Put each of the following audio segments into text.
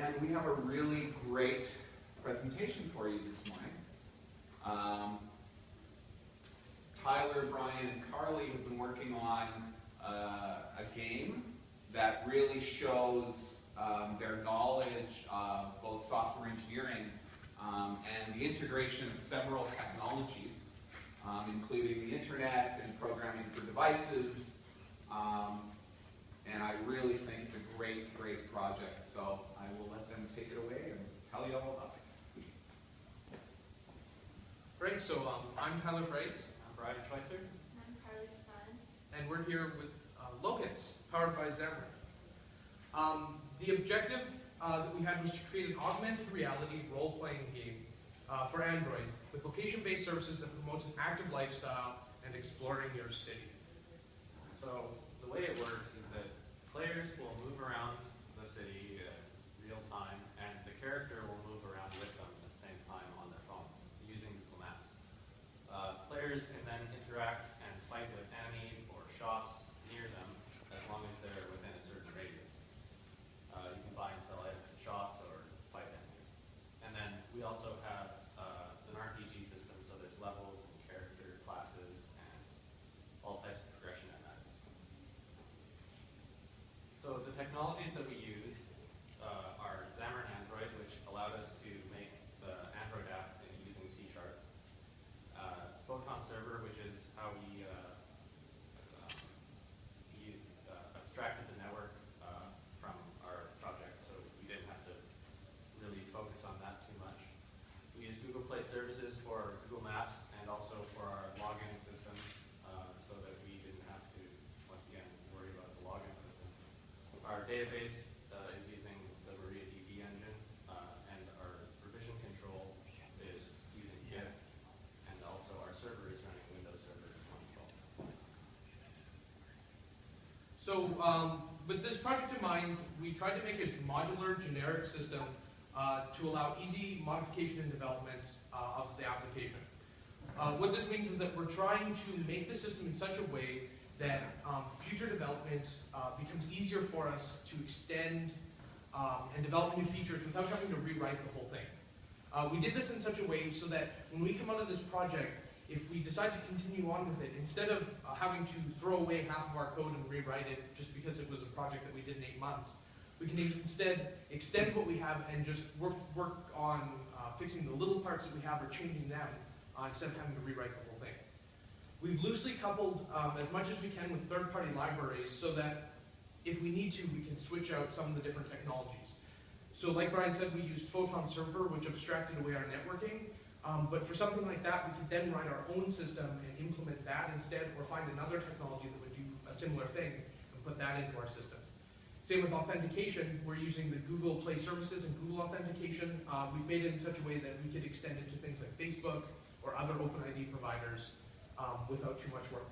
And we have a really great presentation for you this morning. Tylor, Brian, and Karlee have been working on a game that really shows their knowledge of both software engineering and the integration of several technologies, including the internet and programming for devices. And I really think it's a great, great project. So I will let them take it away and tell you all about it. Great, so I'm Tylor Karlee. I'm Brian Schweitzer. I'm Karlee Stein. And we're here with Locus, powered by Xamarin. The objective that we had was to create an augmented reality role-playing game for Android with location-based services that promotes an active lifestyle and exploring your city. So the way it works is that players will move around the city real time, and the character will move around with them at the same time on their phone using Google Maps. Players can then interact and fight with enemies or shops near them as long as they're within a certain radius. You can buy and sell items at shops or fight enemies. And then we also have an RPG system, so there's levels and character classes and all types of progression and items. So the technologies that we use are Xamarin Android, which allowed us to make the Android app using C#. Photon Server, which is how we abstracted the network from our project, so we didn't have to really focus on that too much. We use Google Play Services for Google Maps and also for our login system, so that we didn't have to, once again, worry about the login system. Our database is using the MariaDB engine, and our revision control is using Git, and also our server is running Windows Server 2012. So with this project in mind, we tried to make a modular, generic system to allow easy modification and development of the application. What this means is that we're trying to make the system in such a way that future development becomes easier for us to extend and develop new features without having to rewrite the whole thing. We did this in such a way so that when we come out of this project, if we decide to continue on with it, instead of having to throw away half of our code and rewrite it just because it was a project that we did in 8 months, we can instead extend what we have and just work on fixing the little parts that we have or changing them instead of having to rewrite the whole thing. We've loosely coupled as much as we can with third-party libraries so that if we need to, we can switch out some of the different technologies. So like Brian said, we used Photon Server, which abstracted away our networking. But for something like that, we could then write our own system and implement that instead, or find another technology that would do a similar thing and put that into our system. Same with authentication. We're using the Google Play Services and Google Authentication. We've made it in such a way that we could extend it to things like Facebook or other OpenID providers without too much work.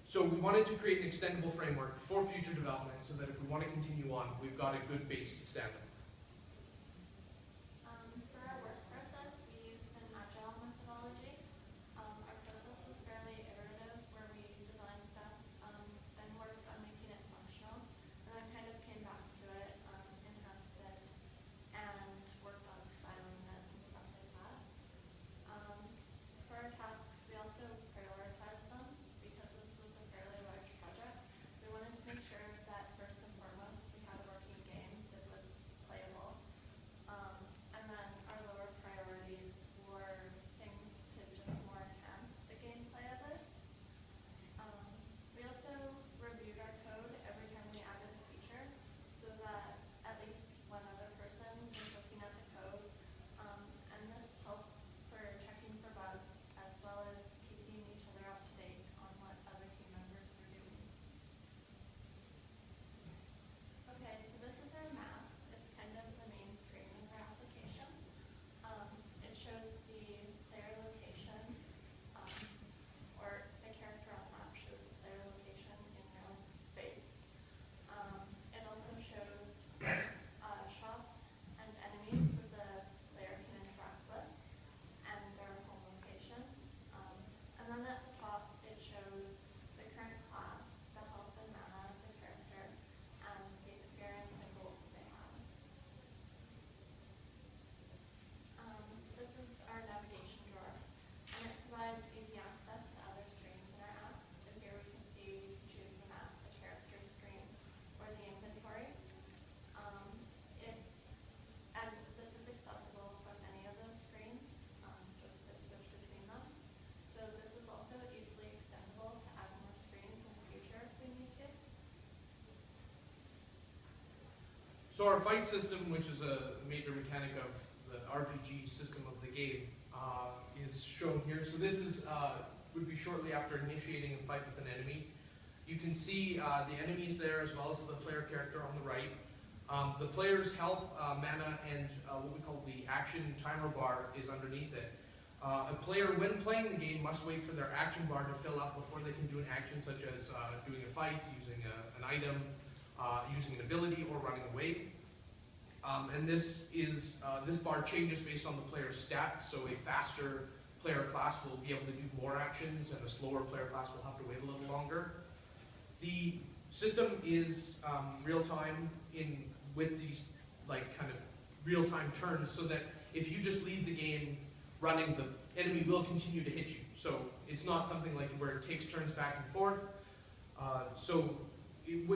So we wanted to create an extendable framework for future development so that if we want to continue on, we've got a good base to stand on. For our work process, we used an agile methodology. Our process was fairly iterative, where we designed stuff, then worked on making it functional, and then kind of came back to it, enhanced it, and worked on styling it and stuff like that. For our tasks, we also prioritized them because this was a fairly large project. We wanted to make sure that first and foremost we had a working game that was So our fight system, which is a major mechanic of the RPG system of the game, is shown here. So this is would be shortly after initiating a fight with an enemy. You can see the enemies there as well as the player character on the right. The player's health, mana, and what we call the action timer bar is underneath it. A player, when playing the game, must wait for their action bar to fill up before they can do an action such as doing a fight, using an item, using an ability, or running away. And this bar changes based on the player's stats, so a faster player class will be able to do more actions, and a slower player class will have to wait a little longer. The system is real-time with these kind of real-time turns, so that if you just leave the game running, the enemy will continue to hit you. So it's not something like where it takes turns back and forth.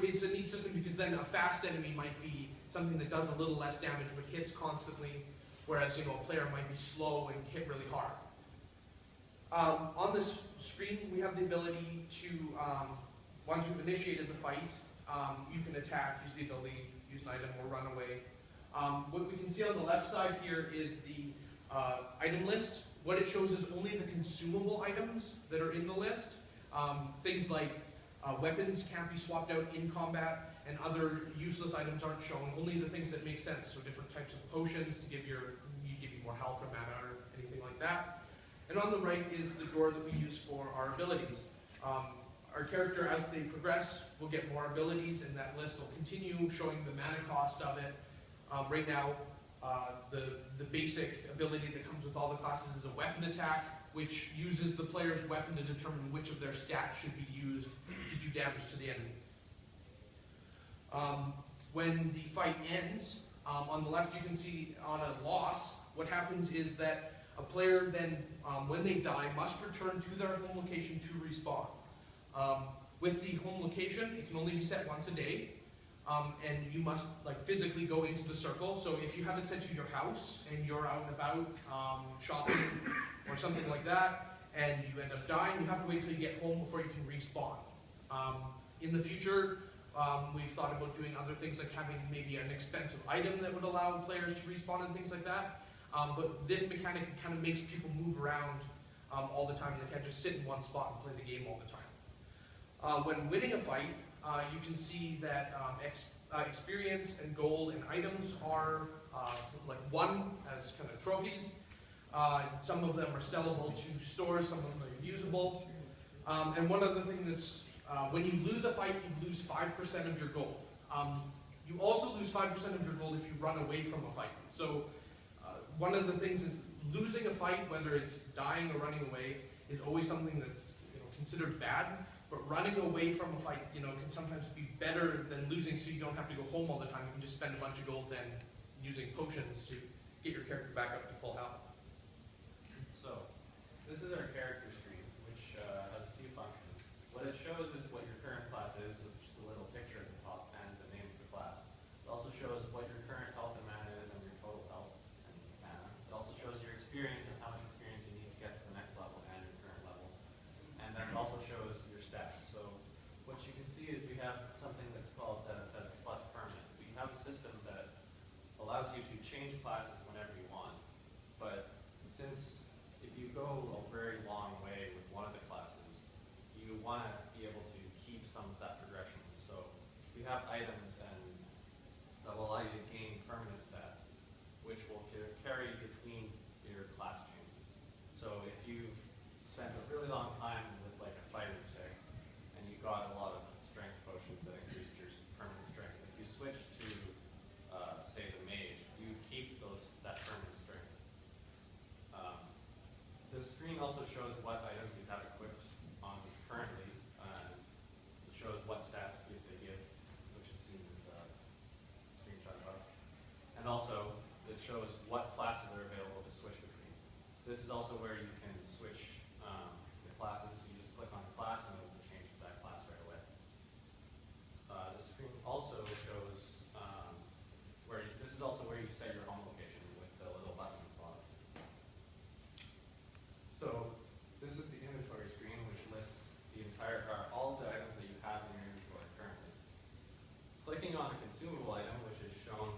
It's a neat system because then a fast enemy might be something that does a little less damage but hits constantly, whereas a player might be slow and hit really hard. On this screen, we have the ability to, once we've initiated the fight, you can attack, use the ability, use an item, or run away. What we can see on the left side here is the item list. What it shows is only the consumable items that are in the list. Things like weapons can't be swapped out in combat, and other useless items aren't shown. Only the things that make sense, so different types of potions to give you more health or mana or anything like that. And on the right is the drawer that we use for our abilities. Our character, as they progress, will get more abilities, and that list will continue showing the mana cost of it. Right now, the basic ability that comes with all the classes is a weapon attack, which uses the player's weapon to determine which of their stats should be used to do damage to the enemy. When the fight ends, on the left you can see on a loss, what happens is that a player then, when they die, must return to their home location to respawn. With the home location, it can only be set once a day, and you must physically go into the circle. So if you have it set to your house and you're out and about shopping or something like that, and you end up dying, you have to wait till you get home before you can respawn. In the future, we've thought about doing other things like having maybe an expensive item that would allow players to respawn and things like that. But this mechanic kind of makes people move around all the time. They can't just sit in one spot and play the game all the time. When winning a fight, you can see that experience and gold and items are won as kind of trophies. Some of them are sellable to stores, some of them are usable. And one other thing that's, when you lose a fight, you lose 5% of your gold. You also lose 5% of your gold if you run away from a fight. So one of the things is losing a fight, whether it's dying or running away, is always something that's considered bad. But running away from a fight, can sometimes be better than losing, so you don't have to go home all the time. You can just spend a bunch of gold then using potions to get your character back up to full health. So, this is our character screen, which has a few functions. What it shows is what your current class is, which is the little picture at the top, and the name of the class. It also shows what your current health and mana is, and your total health and mana. It also shows your experience and how much experience you need to get to the next level and your current level. And then it also shows your stats. So what you can see is we have something that's called, that says plus permanent. We have a system that allows you to change classes whenever you want. But since if you go a very long way with one of the classes, you want to be able to keep some of that progression. So we have items that will allow you to gain permanent stats, which will carry between your class changes. So if you've spent a really long time with a fighter, say, and you got a lot of strength potions that increased your permanent strength, if you switch to, say, the mage, you keep that permanent strength. The screen also shows what items you have equipped on currently. It shows what stats they give, which is seen in the screenshot above. And also, it shows what classes are available to switch between. This is also where you can switch the classes. You just click on the class and it will change to that class right away. The screen also shows this is also where you set your home location with the little button at the bottom. So this is the inventory screen, which lists the all the items that you have in your inventory currently. Clicking on a consumable item, which is shown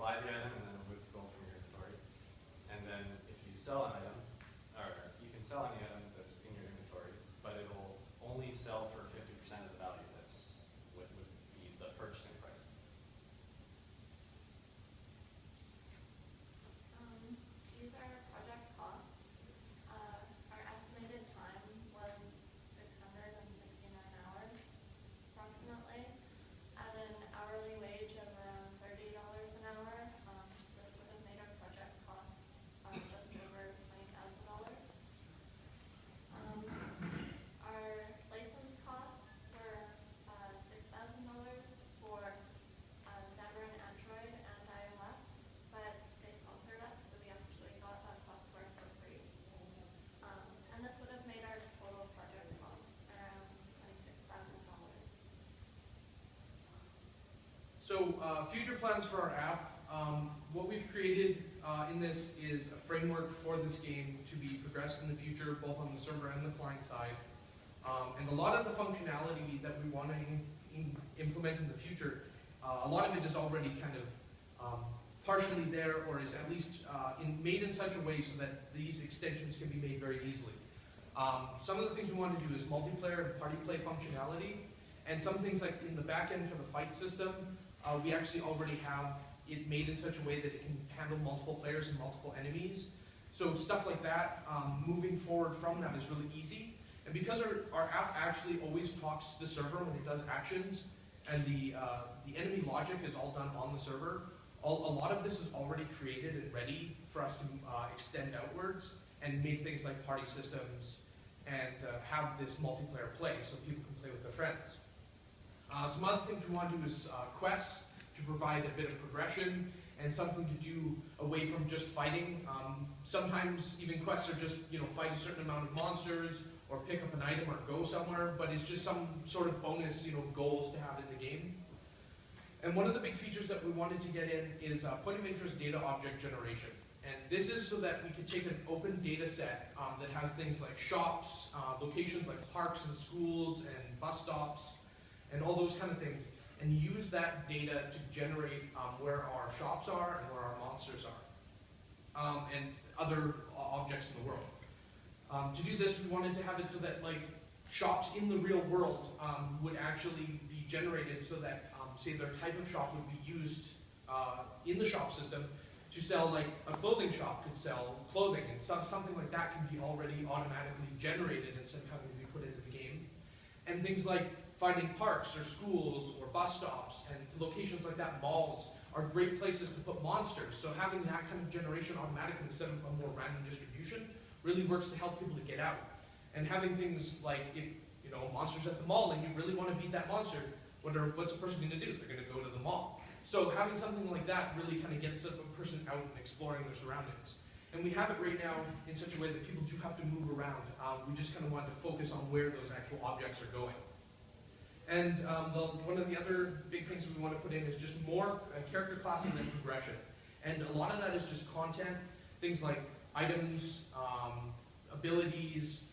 buy the item and then remove the gold from your inventory. And then if you sell an item, or you can sell any item that's in your inventory, but it'll only sell for 50% of the value that's would be the purchasing price. These are project costs. Our estimated time was 669 hours, approximately. At an hourly wage of around $30 an hour, this would have made our project cost just over $20,000. Our license costs were $6,000 for Xamarin Android and iOS, but they sponsored us, so we actually got that software for free. And this would have made our total project cost around $26,000. So future plans for our app. What we've created in this is a framework for this game to be progressed in the future, both on the server and the client side. And a lot of the functionality that we want to implement in the future, a lot of it is already kind of partially there, or is at least made in such a way so that these extensions can be made very easily. Some of the things we want to do is multiplayer and party play functionality, and some things like in the back end for the fight system, we actually already have it made in such a way that it can handle multiple players and multiple enemies. So stuff like that, moving forward from that is really easy. And because our app actually always talks to the server when it does actions, and the enemy logic is all done on the server, a lot of this is already created and ready for us to extend outwards and make things like party systems and have this multiplayer play so people can play with their friends. Some other things we want to do is quests to provide a bit of progression and something to do away from just fighting. Sometimes even quests are just, fight a certain amount of monsters or pick up an item or go somewhere, but it's just some sort of bonus, goals to have in the game. And one of the big features that we wanted to get in is point of interest data object generation. And this is so that we could take an open data set that has things like shops, locations like parks and schools and bus stops, and all those kind of things, and use that data to generate where our shops are and where our monsters are, and other objects in the world. To do this, we wanted to have it so that shops in the real world would actually be generated so that, say, their type of shop would be used in the shop system to sell, a clothing shop could sell clothing, and something like that can be already automatically generated instead of having to be put into the game. And things like finding parks or schools or bus stops and locations like that, malls, are great places to put monsters. So having that kind of generation automatically instead of a more random distribution really works to help people to get out. And having things like, if monsters at the mall and you really want to beat that monster, what's a person going to do? They're going to go to the mall. So having something like that really kind of gets a person out and exploring their surroundings. And we have it right now in such a way that people do have to move around. We just kind of wanted to focus on where those actual objects are going. And one of the other big things we want to put in is just more character classes and progression. And a lot of that is just content, things like items, abilities,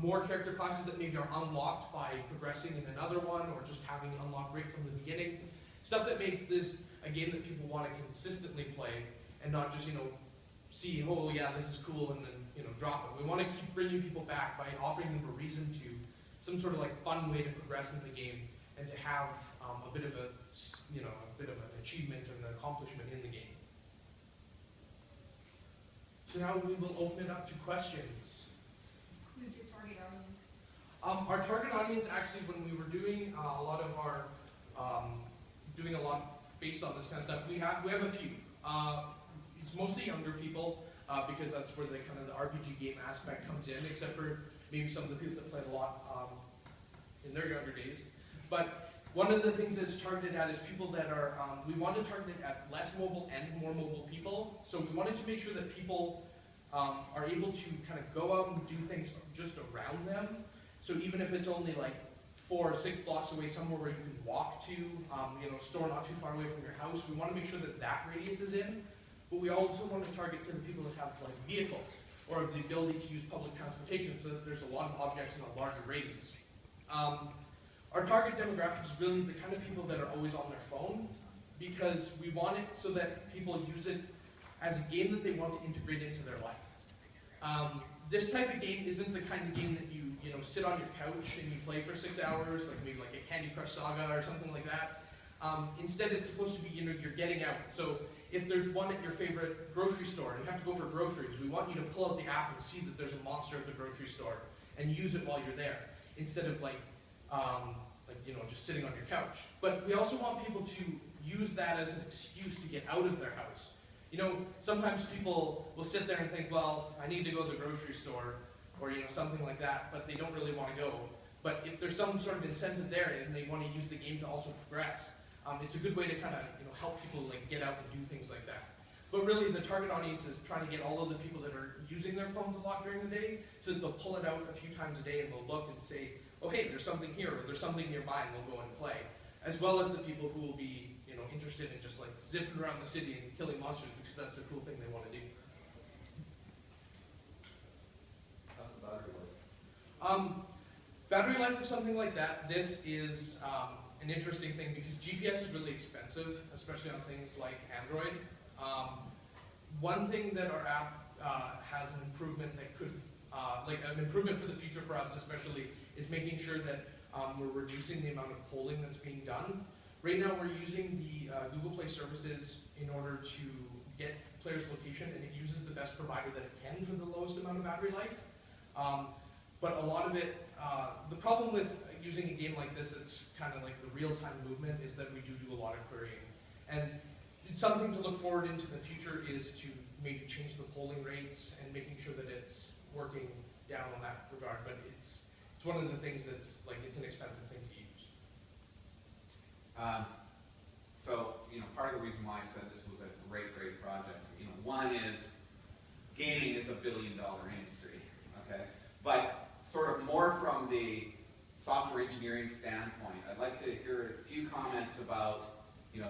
more character classes that maybe are unlocked by progressing in another one or just having unlocked right from the beginning. Stuff that makes this a game that people want to consistently play and not just, see, oh yeah, this is cool, and then, drop it. We want to keep bringing people back by offering them a reason to, some sort of fun way to progress in the game and to have a bit of an achievement and an accomplishment in the game. So now we will open it up to questions. Who's your target audience? Our target audience, actually, when we were doing a lot of our, doing a lot based on this kind of stuff, we have a few. It's mostly younger people because that's where the RPG game aspect comes in, except for maybe some of the people that played a lot in their younger days. But one of the things that it's targeted at is people that are, we want to target it at less mobile and more mobile people. So we wanted to make sure that people are able to kind of go out and do things just around them. So even if it's only 4 or 6 blocks away, somewhere where you can walk to, store not too far away from your house, we want to make sure that that radius is in. But we also want to target to the people that have vehicles or have the ability to use public transportation so that there's a lot of objects in a larger radius. Our target demographic is really the kind of people that are always on their phone because we want it so that people use it as a game that they want to integrate into their life. This type of game isn't the kind of game that you sit on your couch and you play for 6 hours, like maybe like a Candy Crush Saga or something like that. Instead, it's supposed to be, you're getting out. So if there's one at your favorite grocery store and you have to go for groceries, we want you to pull out the app and see that there's a monster at the grocery store and use it while you're there, instead of just sitting on your couch. But we also want people to use that as an excuse to get out of their house. Sometimes people will sit there and think, well, I need to go to the grocery store, or something like that, but they don't really want to go. But if there's some sort of incentive there and they want to use the game to also progress, it's a good way to kind of help people get out and do things like that. But really, the target audience is trying to get all of the people that are using their phones a lot during the day, so that they'll pull it out a few times a day and they'll look and say, oh hey, there's something here, or there's something nearby, and they'll go and play. As well as the people who will be interested in just zipping around the city and killing monsters because that's the cool thing they want to do. How's the battery life? Battery life of something like that, this is an interesting thing because GPS is really expensive, especially on things like Android. One thing that our app has an improvement that could, an improvement for the future for us especially, is making sure that we're reducing the amount of polling that's being done. Right now we're using the Google Play services in order to get players' location, and it uses the best provider that it can for the lowest amount of battery life. But a lot of it, the problem with using a game like this, it's kind of like the real-time movement, is that we do a lot of querying. And something to look forward into the future is to maybe change the polling rates and making sure that it's working down on that regard. But it's one of the things that's it's an expensive thing to use. Part of the reason why I said this was a great project, one is gaming is a billion-dollar industry, okay? But sort of more from the software engineering standpoint, I'd like to hear a few comments about,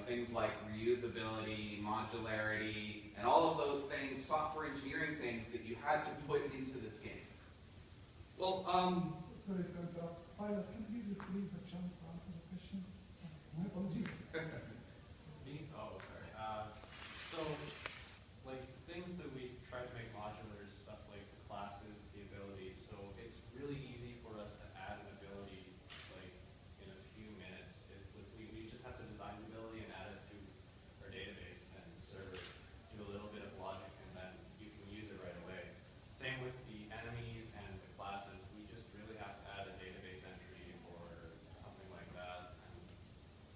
things like reusability, modularity, and all of those things, software engineering things that you had to put into this game. Well, Sorry to interrupt. Tyler, can you give me please a chance to answer the questions? My apologies. Me? Oh, sorry. Things that we try to make modular is stuff like the classes, the abilities. So it's really easy for us to add an ability in a few minutes. We just have to design the ability and add it to our database and server, do a little bit of logic, and then you can use it right away. Same with the enemies and the classes. We just really have to add a database entry or something like that, and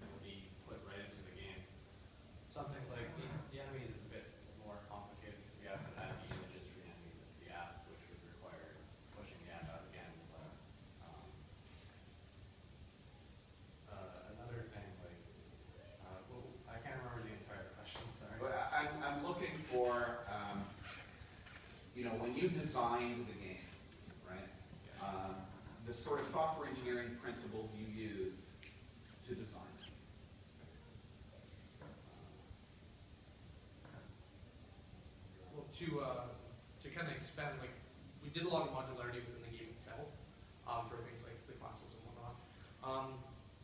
it will be put right into the game. Something like the enemies is a bit more complicated because we have to add the images for the enemies into the app, which would require pushing the app out again. But another thing, I can't remember the entire question. Sorry. But I'm looking for, when you designed the game, right? The sort of software engineering principles you used to design it. Well, to kind of expand, we did a lot of modularity within the game itself for things like the classes and whatnot.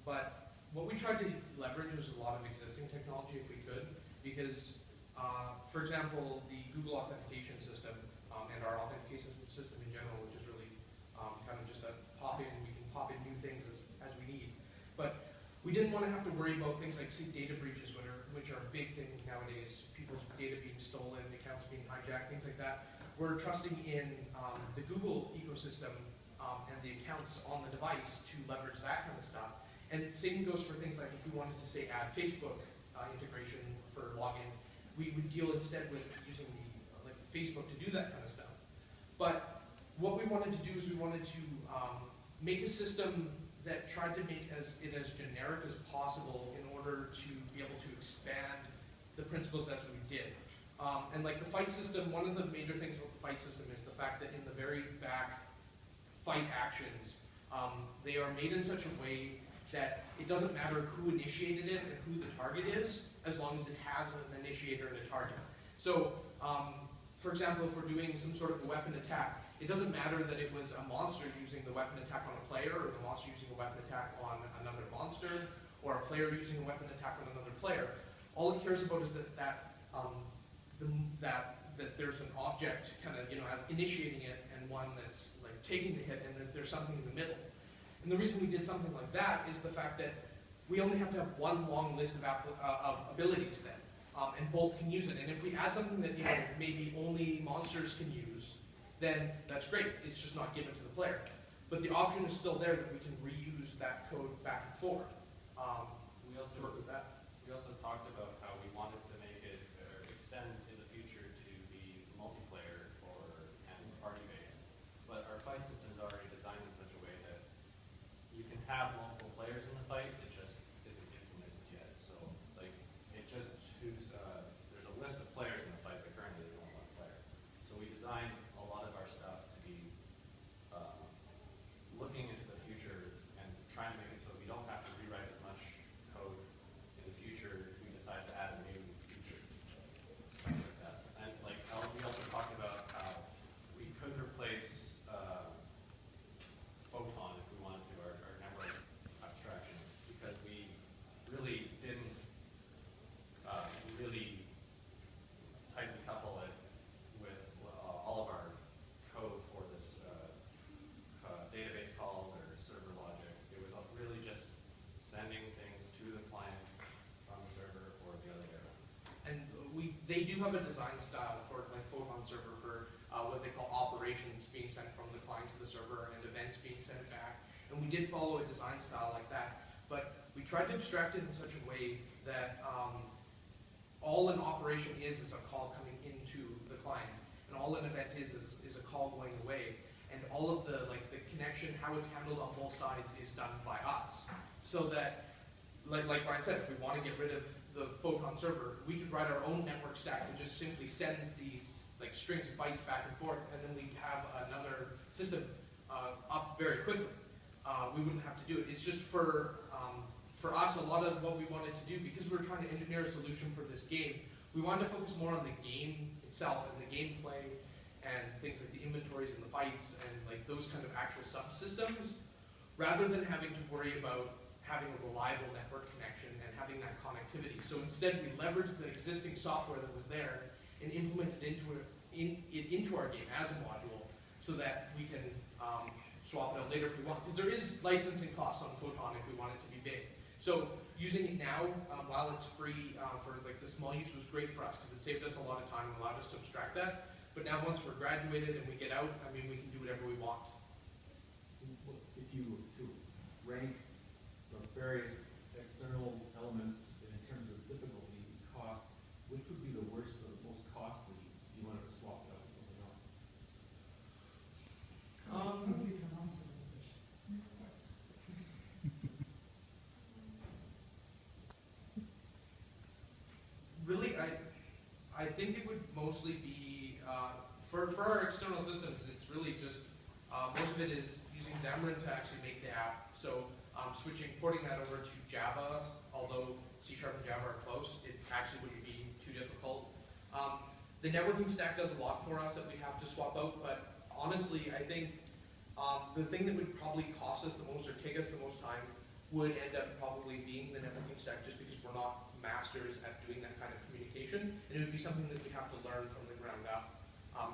But what we tried to leverage was a lot of existing technology if we could, because, for example, the Google authentication system and our authentication system in general, which is really kind of just a pop-in, we can pop in new things as we need. But we didn't want to have to worry about things like, say, data breaches, which are a big thing nowadays, people's data being stolen, accounts being hijacked, things like that. We're trusting in the Google ecosystem and the accounts on the device to leverage that kind of stuff. And same goes for things like if we wanted to, say, add Facebook integration for login, we would deal instead with using Facebook to do that kind of stuff. But what we wanted to do is we wanted to make a system that tried to make it as generic as possible in order to be able to expand the principles as we did. And the fight system, one of the major things about the fight system is the fact that in the very back fight actions, they are made in such a way that it doesn't matter who initiated it and who the target is, as long as it has an initiator and a target. So, for example, if we're doing some sort of a weapon attack, it doesn't matter that it was a monster using the weapon attack on a player, or the monster using a weapon attack on another monster, or a player using a weapon attack on another player. All it cares about is that there's an object kind of, as initiating it and one that's like taking the hit and that there's something in the middle. And the reason we did something like that is the fact that we only have to have one long list of abilities then, and both can use it. And if we add something that maybe only monsters can use, then that's great. It's just not given to the player. But the option is still there that we can reuse that code back and forth. We also to work with that. We also talked about how we wanted to make it or extend in the future to be multiplayer and party-based. But our fight system is already designed in such a way that you can have multiple players in the fight. It just isn't implemented yet. So like it just choose. There's a list of players in the fight, but currently there's only one player. So we designed a lot of our stuff to be looking into the future and trying to make it so we don't have to rewrite as much code in the future if we decide to add a new feature. Stuff like that. And like we also talked about how we could replace Photon if we wanted to, our network abstraction, because we really didn't really tightly couple it with all of our code for this database calls or server logic. It was really just sending things to the client from the server or the other way around. And they do have a design style for like Photon server for what they call operations being sent from the client to the server and events being sent back. And we did follow a design style like that, but we tried to abstract it in such a way that all an operation is a call coming into the client, and all an event is a call going away, and all of the connection, how it's handled on both sides, is done by us. So that, like Brian said, if we want to get rid of the Photon server, we could write our own network stack that just simply sends these strings of bytes back and forth, and then we'd have another system up very quickly. We wouldn't have to do it. It's just for us, a lot of what we wanted to do, because we were trying to engineer a solution for this game, we wanted to focus more on the game itself and the gameplay and things like the inventories and the fights and those kind of actual subsystems, rather than having to worry about having a reliable network connection and having that connectivity. So instead, we leveraged the existing software that was there and implemented into our game as a module, so that we can swap it out later if we want. Because there is licensing costs on Photon if we want it to be big. So using it now, while it's free for the small use, was great for us because it saved us a lot of time and allowed us to abstract that. But now once we're graduated and we get out, we can do whatever we want. If you were to rank the various external elements in terms of difficulty and cost, which would be the worst or the most costly if you wanted to swap it out with something else? Nobody can answer the question. Really, I think it would mostly be, for our external systems, it's really just, most of it is using Xamarin to actually make the app. So porting that over to Java, although C# and Java are close, it actually wouldn't be too difficult. The networking stack does a lot for us that we have to swap out, but honestly, I think the thing that would probably cost us the most or take us the most time would end up probably being the networking stack, just because we're not masters at doing that kind of communication, and it would be something that we have to learn from the ground up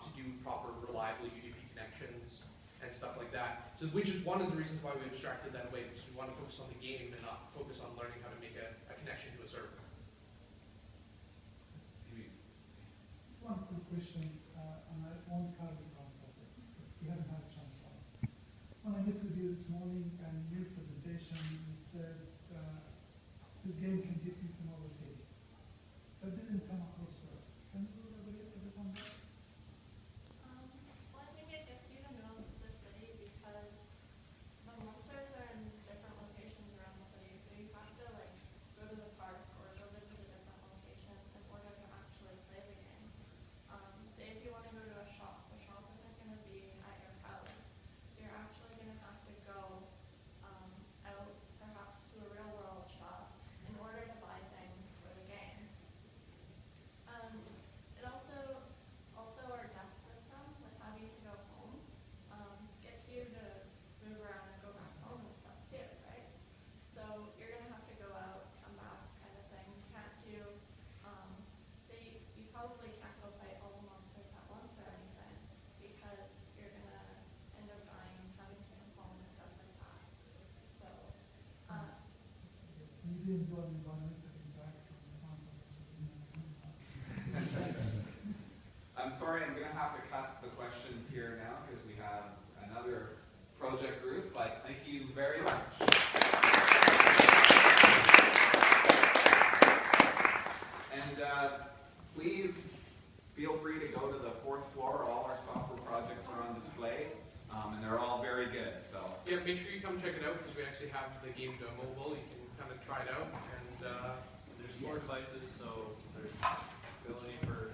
to do proper, reliable UDP connections and stuff like that. So, which is one of the reasons why we abstracted that away, because we want to focus on the game and not focus on learning how to make a connection to a server. Just one quick question, and I won't Karlee answer this, because we haven't had a chance to answer. When I met with you this morning and your presentation, you said this game can get you to know the city. That didn't come across well. Can you elaborate a bit on that? Well, I think it gets you to know the city because the monsters are in different locations around the city, so you have to go to the park or go visit a different location in order to actually play the game. Say if you want to go to a shop, the shop isn't going to be at your house, so you're actually going to have to go out really enjoyed environmental impact from the sounds of this. I'm sorry, I'm gonna have to cut the questions here now because we have another project group, but thank you very much. And please feel free to go to the 4th floor. All our software projects are on display, and they're all very good. So Yeah, make sure you come check it out because we actually have the game demoable. You can kind of try it out, and There's 4 devices, so there's ability for